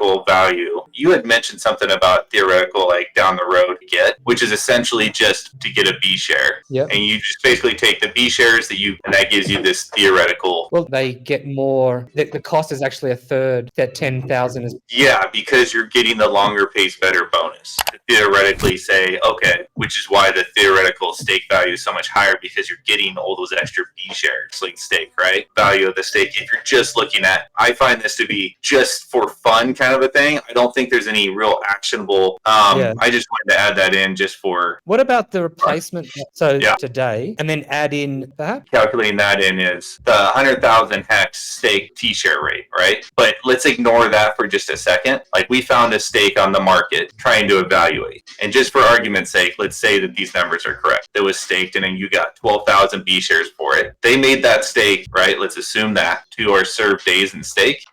theoretical value, you had mentioned something about theoretical, like down the road get, which is essentially just to get a B share. Yep. And you just basically take the B shares and that gives you this theoretical. Well, they get more. The cost is actually a third. That 10,000 is. Yeah, because you're getting the longer pays better bonus. To theoretically say, okay, which is why the theoretical stake value is so much higher, because you're getting all those extra B shares, like stake, right? Value of the stake. If you're just looking at, I find this to be just for fun kind of a thing. I don't think there's any real actionable. I just wanted to add that in just for. What about the replacement? So today, and then add in that? Calculating that in is the 100,000 hex stake T-share rate, right? But let's ignore that for just a second. Like, we found a stake on the market trying to evaluate. And just for argument's sake, let's say that these numbers are correct. It was staked and then you got 12,000 B shares for it. They made that stake, right? Let's assume that to our served days in stake.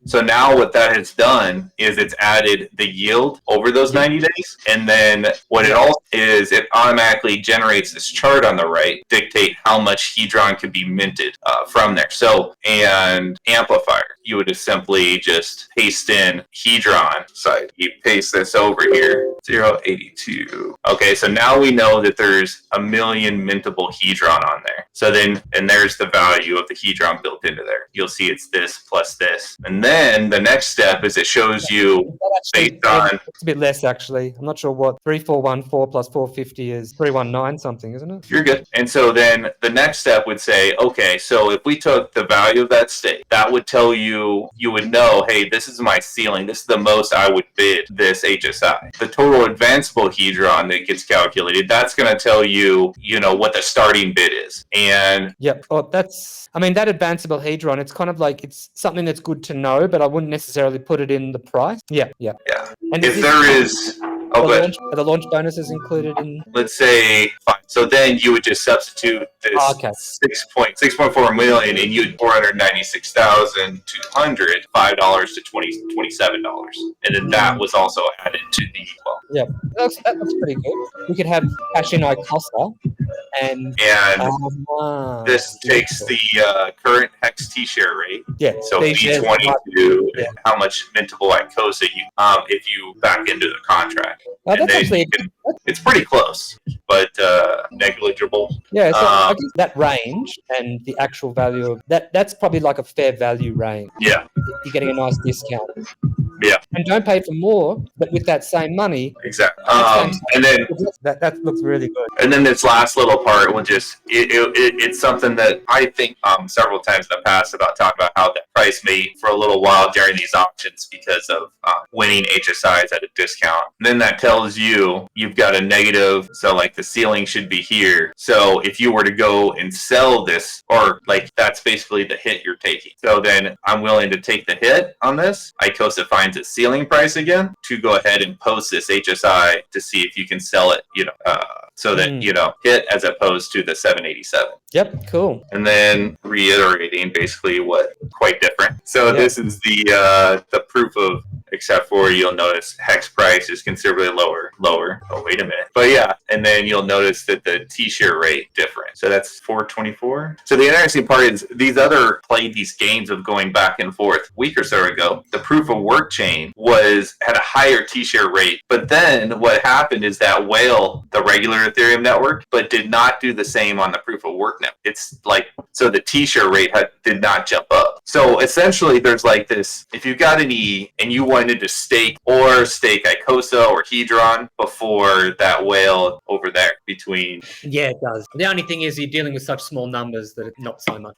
So now what that has done is it's added the yield over those 90 days. And then what it also is, it automatically generates this chart on the right, dictate how much Hedron can be minted from there. So, and amplifier, you would just simply just paste in Hedron side. You paste this over here, 0.82. Okay, so now we know that there's 1 million mintable Hedron on there. So then, and there's the value of the Hedron built into there. You'll see it's this plus this. And then the next step is it shows you based on... It's a bit less, actually. I'm not sure what 3414 plus 450 is. 319 something, isn't it? You're good. And so then the next step would say, okay, so if we took the value of that stake, that would tell you, you would know, hey, this is my ceiling. This is the most I would bid this HSI. The total advanceable Hedron that gets calculated, that's going to tell you, you know, what the starting bid is. And yep. Well, that's, I mean, that advanceable Hedron, it's kind of like, it's something that's good to know, but I wouldn't necessarily put it in the price. Yeah. And if there is... are the launch bonuses included in? Let's say 5. So then you would just substitute this 6.4 million and you'd $496,200, $5 to $27. And then that was also added to the Yeah, that looks pretty good. We could have Hedron Icosa and this takes the current hex T-share rate. Yeah. So B22, how much mintable Icosa you if you back into the contract. That's actually it's pretty close, but negligible. Yeah, so I guess that range and the actual value of that's probably like a fair value range. Yeah. You're getting a nice discount. Yeah. And don't pay for more, but with that same money. Exactly. And then that looks really good. And then this last little part will just it's something that I think several times in the past about talking about how the price may for a little while during these auctions because of winning HSIs at a discount. And then that tells you you've got a negative, so like the ceiling should be here. So if you were to go and sell this, or like that's basically the hit you're taking. So then I'm willing to take the hit on this. Icosa finds its ceiling price again to go ahead and post this HSI to see if you can sell it, so that, hit as opposed to the 787. Yep, cool. And then reiterating basically what quite different. So this is the proof of, except for you'll notice hex price is considerably lower. Oh, wait a minute. But yeah, and then you'll notice that the T-share rate different. So that's 424. So the interesting part is these other played these games of going back and forth. A week or so ago, the proof of work chain had a higher T-share rate. But then what happened is that whale, the regular Ethereum network, but did not do the same on the proof of work network. It's like, so the T-share rate did not jump up. So essentially there's like this, if you got an E and you wanted to stake Icosa or Hedron before that whale over there between. Yeah, it does. The only thing is you're dealing with such small numbers that it's not so much.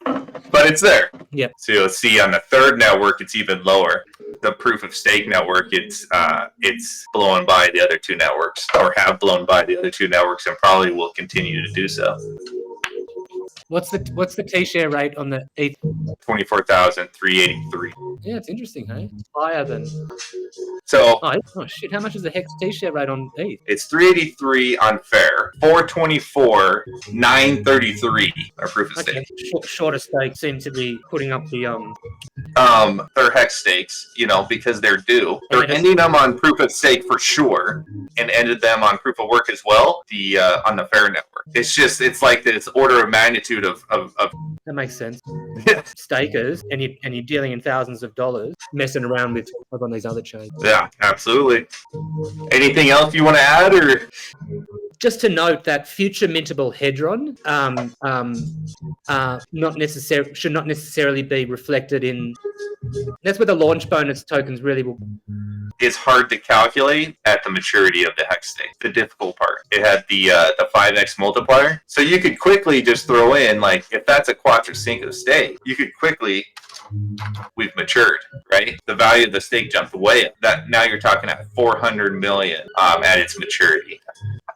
But it's there. Yeah. So you'll see on the third network, it's even lower. The proof of stake network, it's blown by the other two networks, or have blown by the other two networks, and probably will continue to do so. What's the T-share rate on the ETH? 24,383. Yeah, it's interesting, hey? It's higher than. So. Oh shit! How much is the hex T-share rate on ETH? It's 383 on fair. 424, 933 are proof of stake. Shorter stakes seem to be putting up the They're hex stakes, because they're due. They're ending them on proof of stake for sure, and ended them on proof of work as well. On the fair network. It's like this order of magnitude hundred of That makes sense. yeah, Stakers, and you're dealing in thousands of dollars, messing around with on these other chains. yeah, absolutely. Anything else you want to add, or Just to note that future mintable Hedron should not necessarily be reflected in. That's where the launch bonus tokens really will. it's hard to calculate at the maturity of the hex stake. The difficult part. It had the 5x multiplier, so you could quickly just throw in, like, if that's a Quattro Cinco stake, you could quickly. We've matured, right? The value of the stake jumped way up. That now you're talking at 400 million at its maturity.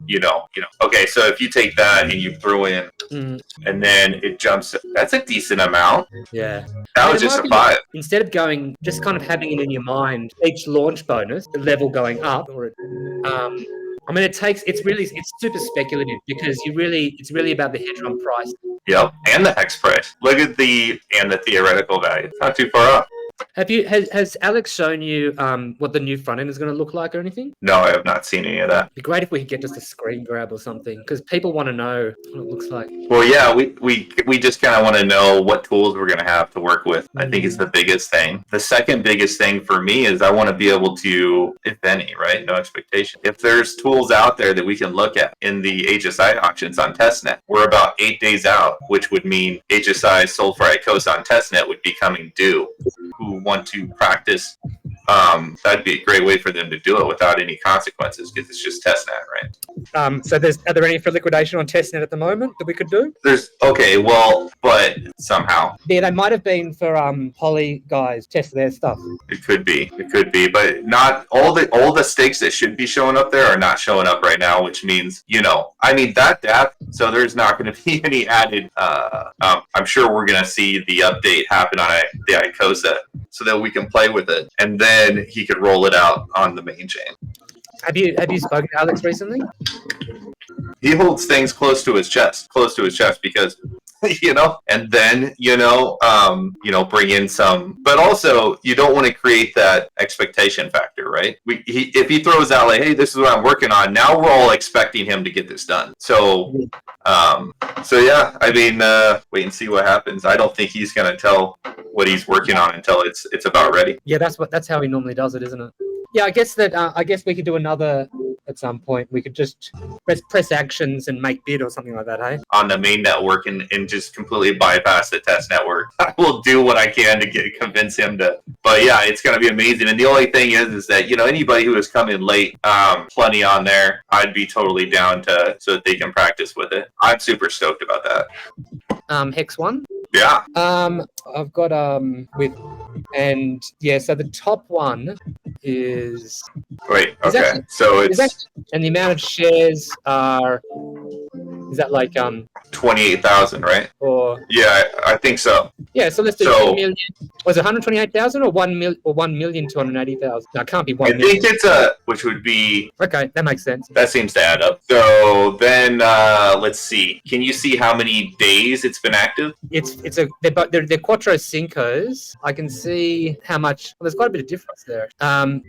You know. Okay, so if you take that and you throw in, and then it jumps, that's a decent amount. Yeah. That was just a 5. Instead of going, just kind of having it in your mind, each launch bonus, the level going up, or I mean, it's super speculative because it's really about the Hedron price. Yep, and the hex price. Look at the theoretical value. Not too far off. Has Alex shown you what the new front end is going to look like or anything? No, I have not seen any of that. It'd be great if we could get just a screen grab or something, because people want to know what it looks like. Well, yeah, we just kind of want to know what tools we're going to have to work with. I think it's the biggest thing. The second biggest thing for me is I want to be able to, if any, right? No expectation. If there's tools out there that we can look at in the HSI auctions on Testnet, we're about 8 days out, which would mean HSI sold for Icosa on Testnet would be coming due. Who want to practice, that'd be a great way for them to do it without any consequences, because it's just testnet, right? So are there any for liquidation on Testnet at the moment that we could do? But somehow Yeah, they might have been for poly guys test their stuff. it could be, but not all the stakes that should be showing up there are not showing up right now, which means that depth. So there's not going to be any added. I'm sure we're going to see the update happen on the Icosa, so that we can play with it, and then he could roll it out on the main chain. Have you spoken to Alex recently? He holds things close to his chest because and then bring in some, but also you don't want to create that expectation factor, right? If he throws out like, hey, this is what I'm working on, now we're all expecting him to get this done. So yeah, I mean, wait and see what happens. I don't think he's going to tell what he's working on until it's about ready. Yeah, that's how he normally does it, isn't it? Yeah, I guess we could do another at some point. We could just press actions and make bid or something like that, hey? On the main network and just completely bypass the test network. I will do what I can to convince him to. But yeah, it's going to be amazing. And the only thing is that, anybody who has come in late, plenty on there, I'd be totally down so that they can practice with it. I'm super stoked about that. Hex 1? Yeah. I've got and yeah, so the top one is and the amount of shares is that like 28,000, right? Or yeah, I think so. Yeah, so let's do 2 million. Was it 128,000 or 1,280,000? No, it can't be 1 million. I think it's which would be okay. That makes sense. That seems to add up. So then let's see. Can you see how many days it's been active? They're Quattro Cincos. I can see how much. Well, there's quite a bit of difference there.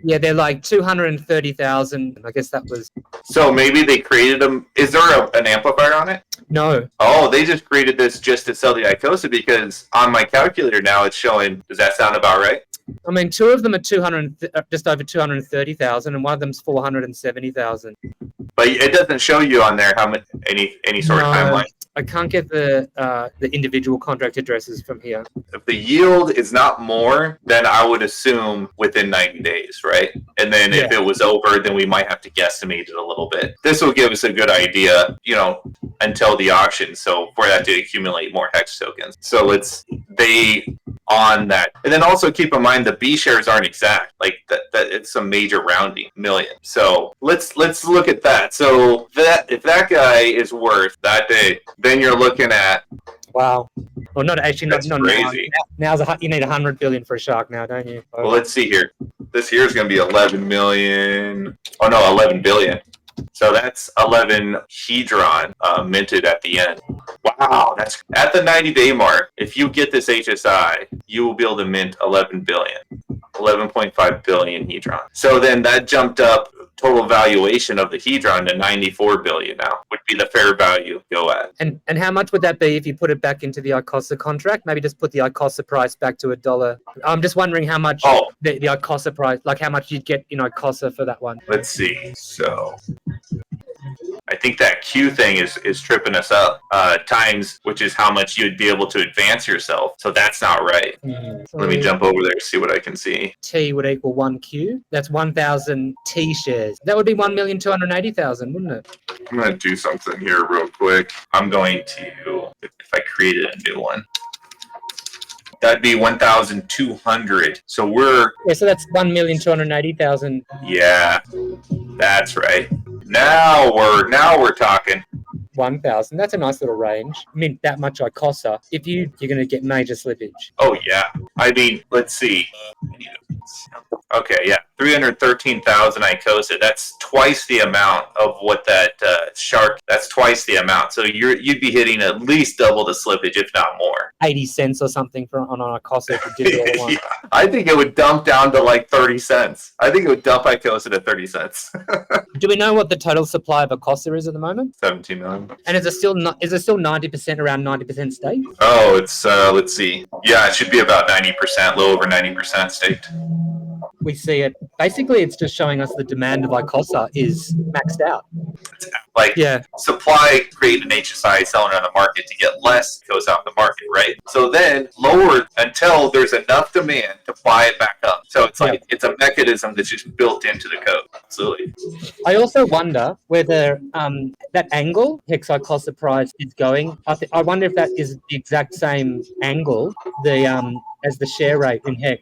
Yeah, they're like 230,000. I guess that was. So maybe they created them. Is there an amplifier on it? No. Oh, they just created this just to sell the Icosa, because on my calculator now it's showing. Does that sound about right? I mean, two of them are just over 230,000, and one of them's 470,000. But it doesn't show you on there how much any sort of timeline. I can't get the individual contract addresses from here. If the yield is not more, then I would assume within 90 days, right? And then if it was over, then we might have to guesstimate it a little bit. This will give us a good idea, until the auction. So for that to accumulate more hex tokens. So on that. And then also keep in mind the B shares aren't exact. Like that it's some major rounding million. So let's look at that. So if that guy is worth that day, then you're looking at wow. Well, not actually. That's not crazy. Now you need 100 billion for a shark now, don't you? Well, let's see here. This here is going to be 11 million. Oh no, 11 billion. So that's 11 Hedron minted at the end. Wow, that's at the 90-day mark. If you get this HSI, you will be able to mint 11 billion. 11.5 billion Hedron. So then that jumped up total valuation of the Hedron to 94 billion now would be the fair value go at. And how much would that be if you put it back into the Icosa contract? Maybe just put the Icosa price back to $1. I'm just wondering how much the Icosa price, like how much you'd get in Icosa for that one. Let's see. So I think that Q thing is tripping us up. Times, which is how much you'd be able to advance yourself. So that's not right. So Let me jump over there to see what I can see. T would equal 1Q. That's 1,000 T shares. That would be 1,280,000, wouldn't it? I'm going to do something here real quick. I'm going to, if I created a new one, that'd be 1,200. So so that's 1,280,000. Yeah, that's right. Now we're talking. 1,000. That's a nice little range. I mean, that much Icosa. If you're going to get major slippage. Oh yeah. I mean, let's see. Okay, yeah, 313,000 Icosa. That's twice the amount of what that shark. That's twice the amount. So you'd be hitting at least double the slippage, if not more. 80 cents or something on an Icosa if you did it all at once. Yeah, I think it would dump down to like 30 cents. I think it would dump Icosa to 30 cents. Do we know what the total supply of Icosa is at the moment? 17 million. And is it still 90%, around 90% staked? Oh, it's let's see. Yeah, it should be about 90%, a little over 90% staked. We see it. Basically, it's just showing us the demand of Icosa is maxed out. Like, supply, create an HSI, selling on the market to get less, goes off the market, right? So then lower until there's enough demand to buy it back up. So it's like, it's a mechanism that's just built into the code. Absolutely. I also wonder whether that angle, Hex Icosa price, is going. I wonder if that is the exact same angle as the share rate in Hex.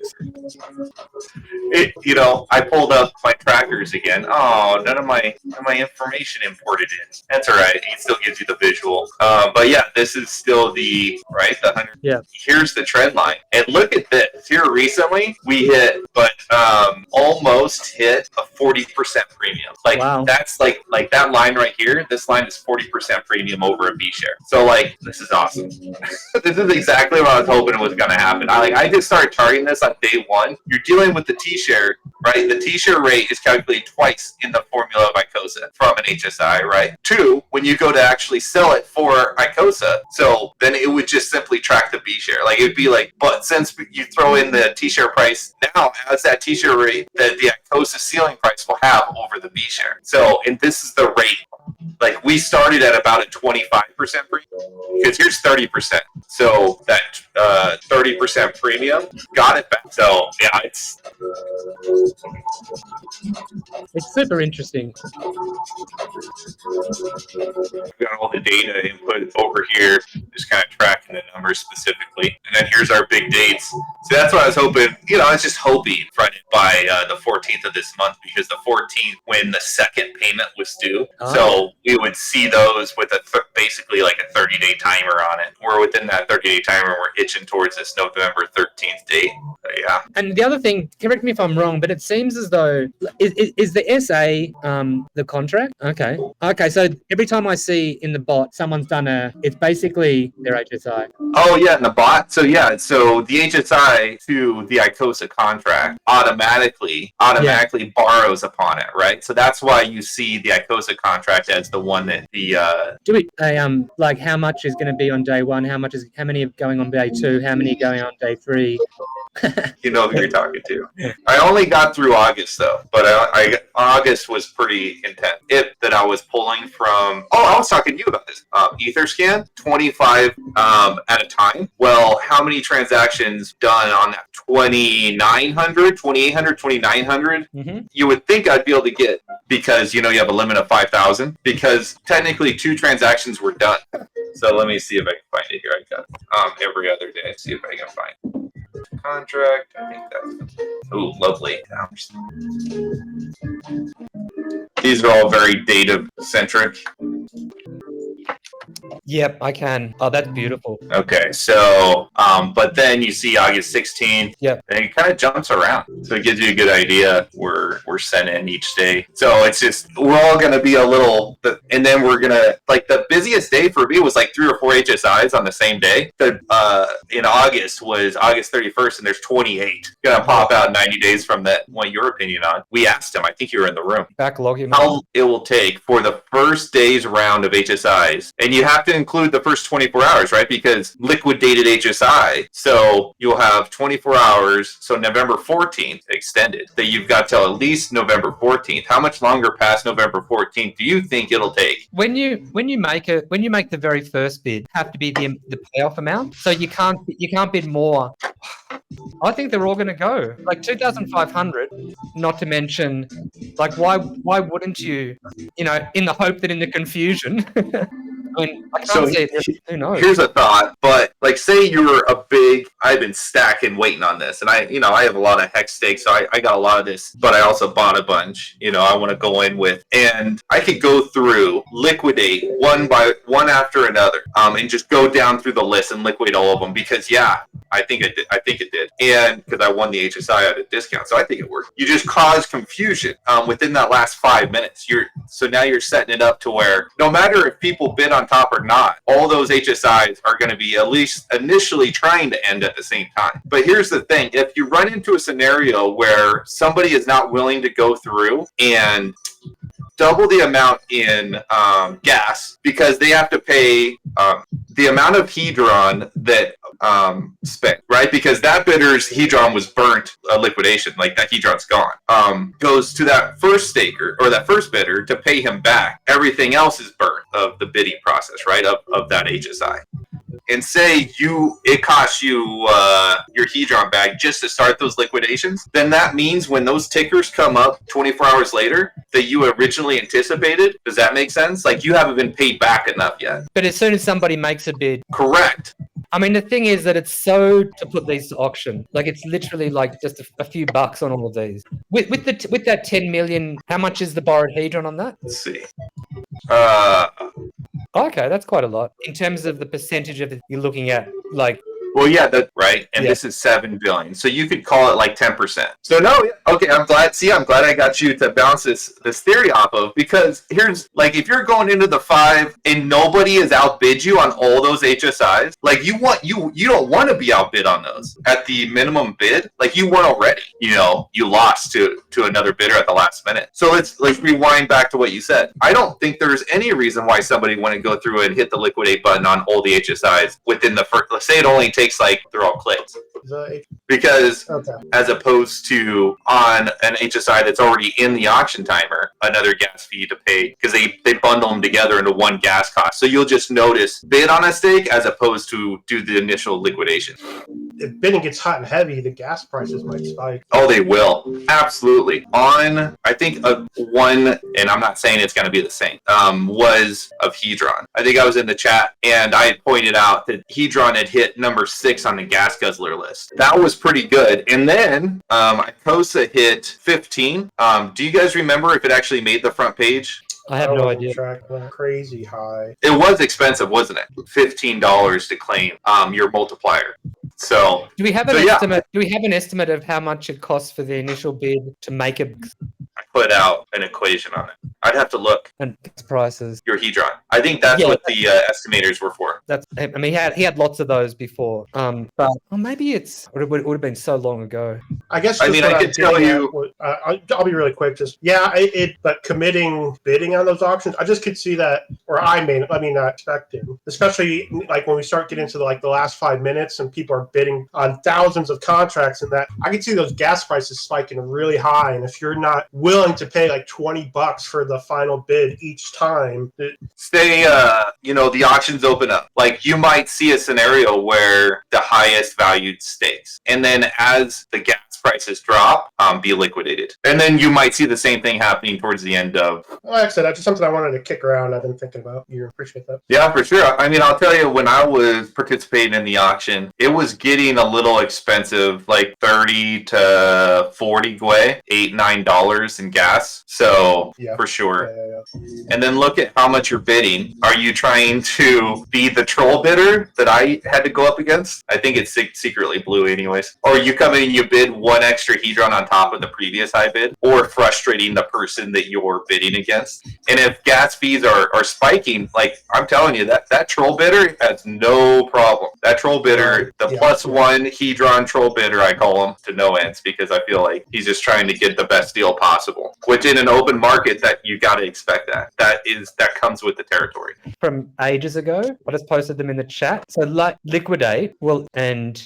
I pulled up my trackers again. Oh, none of my information imported in. That's all right. It still gives you the visual. But yeah, this is still the 100. Yeah. Here's the trend line. And look at this. Here recently, we hit, but almost hit a 40% premium. Like, wow. That's like that line right here. This line is 40% premium over a B share. So like, this is awesome. This is exactly what I was hoping was going to happen. I just started targeting this on day one. You're dealing with the T-share, right? The T-share rate is calculated twice in the formula of Icosa from an HSI, right? 2, when you go to actually sell it for Icosa, so then it would just simply track the B share. Like, it'd be like, but since you throw in the T-share price now as that T-share rate that the Icosa ceiling price will have over the B share. So, and this is the rate. Like, we started at about a 25% premium because here's 30%. So that 30% premium got it back. So yeah, it's super interesting. Got all the data input over here, just kind of tracking the numbers specifically. And then here's our big dates. So that's what I was hoping. I was just hoping fronted by the 14th of this month, because the 14th when the second payment was due. Oh. So we would see those with basically like a 30-day timer on it. We're within that 30-day timer. We're itching towards this November 13th date. Yeah. And the other thing, correct me if I'm wrong, but it seems as though is the SA the contract? Okay. So every time I see in the bot someone's done it's basically their HSI. Oh yeah, in the bot. So yeah, so the HSI to the Icosa contract automatically borrows upon it, right? So that's why you see the Icosa contract as the one that like how much is going to be on day one? How many are going on day 2? How many are going on day 3? You know who you're talking to. I only got through August though, but August was pretty intense. That I was pulling from. Oh, I was talking to you about this. Etherscan, 25 at a time. Well, how many transactions done on that? 2,900, 2,800, 2,900? Mm-hmm. You would think I'd be able to get, because you have a limit of 5,000, because technically 2 transactions were done. So let me see if I can find it here. I got every other day. See if I can find contract. I think that's lovely. These are all very data centric. Yep, I can. Oh, that's beautiful. Okay, so, but then you see August 16th, Yep. and it kind of jumps around. So it gives you a good idea where we're sent in each day. So it's just, we're all going to be a little, and then we're going to, like, the busiest day for me was like 3 or 4 HSIs on the same day. In August was August 31st, and there's 28 going to pop out 90 days from that. What your opinion on? We asked him, I think you were in the room, Backlog him. how it will take for the first day's round of HSIs. And you have to include the first 24 hours, right? Because liquidated HSI. So you'll have 24 hours. So November 14th extended that you've got till at least November 14th. How much longer past November 14th do you think it'll take? When you make the very first bid, have to be the payoff amount. So you can't bid more. I think they're all going to go like 2,500. Not to mention, like why wouldn't you? You know, in the hope that in the confusion. I mean, I can't see it. Who knows? Here's a thought, but like, say you're a big. I've been stacking, waiting on this, and I have a lot of hex stakes, so I got a lot of this, but I also bought a bunch. I want to go in with, and I could go through, liquidate one by one after another, and just go down through the list and liquidate all of them because I think it did, and because I won the HSI at a discount, so I think it worked. You just caused confusion within that last 5 minutes. So now you're setting it up to where no matter if people bid on top or not, all those HSIs are going to be at least initially trying to end at the same time. But here's the thing: if you run into a scenario where somebody is not willing to go through and double the amount in gas because they have to pay the amount of Hedron that spent, right? Because that bidder's Hedron was burnt, liquidation, like that Hedron's gone. Goes to that first staker or that first bidder to pay him back. Everything else is burnt of the bidding process, right? Of that HSI. And say it costs you your Hedron bag just to start those liquidations, then that means when those tickers come up 24 hours later that you originally anticipated, does that make sense? Like, you haven't been paid back enough yet. But as soon as somebody makes a bid, correct. I mean, the thing is that it's so to put these to auction. Like, it's literally like just a few bucks on all of these. With that 10 million, how much is the borrowed Hedron on that? Let's see. Okay, that's quite a lot in terms of the percentage of it you're looking at. Like, well, yeah, that's right. And this is 7 billion, so you could call it like 10%. So no, okay, I'm glad I got you to bounce this theory off of, because here's, like, if you're going into the 5 and nobody has outbid you on all those HSIs, like, you don't want to be outbid on those at the minimum bid. Like, you won already. You lost to another bidder at the last minute. So let's rewind back to what you said. I don't think there's any reason why somebody wouldn't go through and hit the liquidate button on all the HSIs within the first. Let's say it only takes like, they're all clicks. Because as opposed to on an HSI that's already in the auction timer, another gas fee to pay, because they bundle them together into one gas cost. So you'll just notice bid on a stake as opposed to do the initial liquidation. If bidding gets hot and heavy, the gas prices might spike. Oh, they will. Absolutely. On, I think, one, and I'm not saying it's going to be the same, was of Hedron. I think I was in the chat, and I had pointed out that Hedron had hit number 6 on the gas guzzler list. That was pretty good. And then Icosa hit 15. Do you guys remember if it actually made the front page? I have no idea. Crazy high. It was expensive, wasn't it? $15 to claim your multiplier. So do we have an estimate? Do we have an estimate of how much it costs for the initial bid to make it? I put out an equation on it. I'd have to look. And prices. Your Hedron. I think that's what the estimators were for. I mean, he had lots of those before. But maybe it would have been so long ago. I guess. I could tell you. I'll be really quick. But committing bidding on those auctions, I just could see that, or I mean, not expecting, especially like when we start getting into the last 5 minutes and people are bidding on thousands of contracts, and that I could see those gas prices spiking really high. And if you're not willing to pay like $20 for the final bid each time, say the auctions open up, like, you might see a scenario where the highest valued stakes, and then as the gas prices drop, be liquidated, and then you might see the same thing happening towards the end of. Like I said, that's just something I wanted to kick around. I've been thinking about. You appreciate that? Yeah, for sure. I mean, I'll tell you, when I was participating in the auction, it was getting a little expensive, like 30 to 40 GWE, $8-9 in gas. So for sure. Yeah. And then look at how much you're bidding. Are you trying to be the troll bidder that I had to go up against? I think it's secretly blue anyways. Or you come in and you bid one extra Hedron on top of the previous high bid, or frustrating the person that you're bidding against. And if gas fees are spiking, like I'm telling you, that troll bidder has no problem. That troll bidder, the +1 Hedron troll bidder, I call him to no ends, because I feel like he's just trying to get the best deal possible. Which in an open market, that you got to expect that comes with the territory. From ages ago, I just posted them in the chat. So liquidate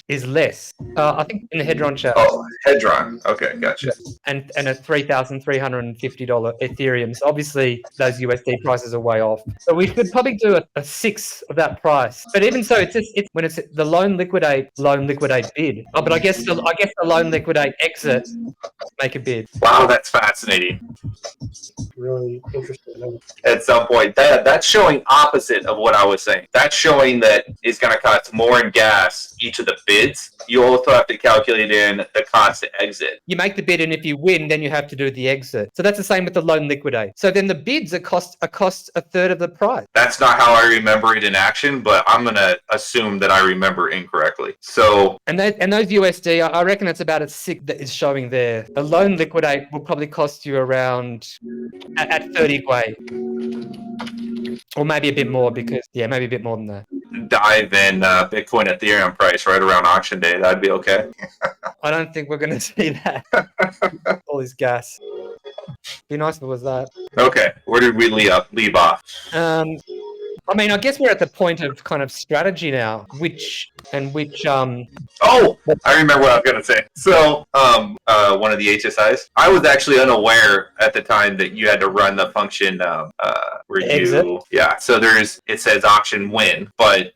is less. I think in the Hedron chat. Oh, Hedron. Okay, gotcha. And a $3,350 Ethereum. So obviously those USD prices are way off. So we could probably do a sixth of that price. But even so, it's when it's the loan liquidate bid. Oh, but I guess the loan liquidate exit make a bid. Wow, that's fascinating. Really interesting. At some point, that's showing opposite of what I was saying. That's showing that it's going to cost more in gas each of the bids. You also have to calculate in the cost to exit. You make the bid, and if you win, then you have to do the exit. So that's the same with the loan liquidate. So then the bids cost a third of the price. That's not how I remember it in action, but I'm going to assume that I remember incorrectly. So and those USD, I reckon it's about a six that is showing there. A loan liquidate will probably cost you around at 30 Gwei. Or maybe a bit more, because maybe a bit more than that. Dive in Bitcoin Ethereum price right around auction day. That'd be okay. I don't think we're going to see that. All this gas. Be nice if it was that. Okay, where did we leave off? I mean, I guess we're at the point of kind of strategy now, which. Oh, I remember what I was going to say. So, one of the HSIs, I was actually unaware at the time that you had to run the function where exit. So it says auction win, but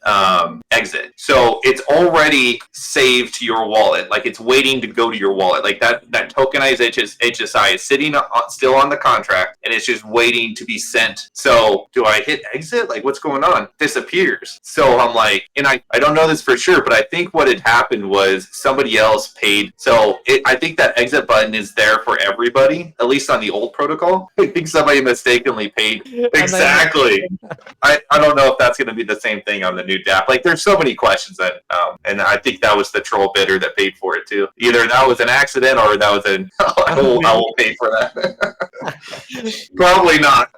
exit. So it's already saved to your wallet, like it's waiting to go to your wallet. Like that tokenized HSI is sitting still on the contract, and it's just waiting to be sent. So do I hit exit? Like what's going on? Disappears. So I'm like, and I don't know this for sure, but I think what had happened was somebody else paid. So I think that exit button is there for everybody, at least on the old protocol. I think somebody mistakenly paid. Exactly. I don't know if that's going to be the same thing on the new DApp. Like there's so many questions that, and I think that was the troll bidder that paid for it too. Either that was an accident or that was I will pay for that. Probably not.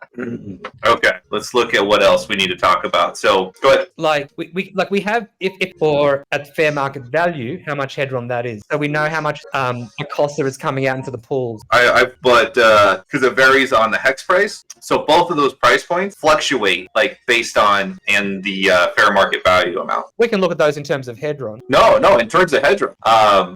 Okay, let's look at what else we need to talk about. So go ahead. Like we have if or at fair market value, how much Hedron that is. So we know how much Icosa is coming out into the pools. But because it varies on the hex price, so both of those price points fluctuate like based on the fair market value amount. We can look at those in terms of Hedron. No, in terms of Hedron,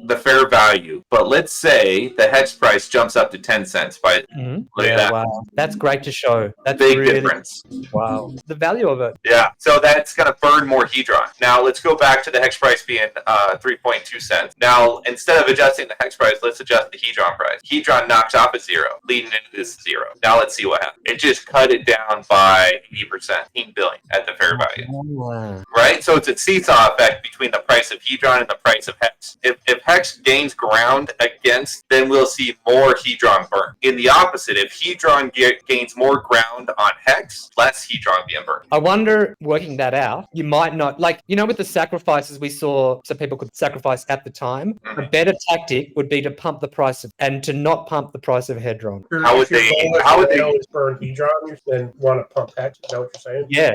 the fair value. But let's say the hex price jumps up to 10 cents. Look at that. Wow, that's great to show. That's big really difference. Wow, the value of it. Yeah, so that's going to burn more Hedron. Now let's go back to the hex price being 3.2 cents. Now instead of adjusting the hex price, let's adjust the Hedron price. Hedron knocks off a zero, leading into this zero. Now let's see what happens. It just cut it down by 80%, 18 billion at the fair value. Wow. Right? So it's a seesaw effect between the price of Hedron and the price of hex. If hex gains ground against, then we'll see more Hedron burn. In the opposite, if Hedron gains more ground on hex, less Hedron being burned. I wonder, working that out, you might not, with the sacrifices we saw, so people could sacrifice at the time, a better tactic would be to pump the price and to not pump the price of Hedron. How would they always burn Hedron then want to pump hex? Is that what you're saying? Yeah.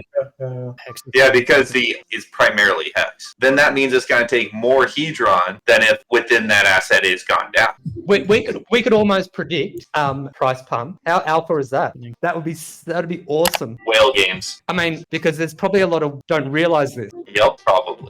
Yeah, because the is primarily hex. Then that means it's going to take more Hedron than if within that asset is gone down. We could almost predict price pump. How alpha is that? That would be awesome. Whale games. I mean, because there's probably a lot of don't realize this. Yep, probably.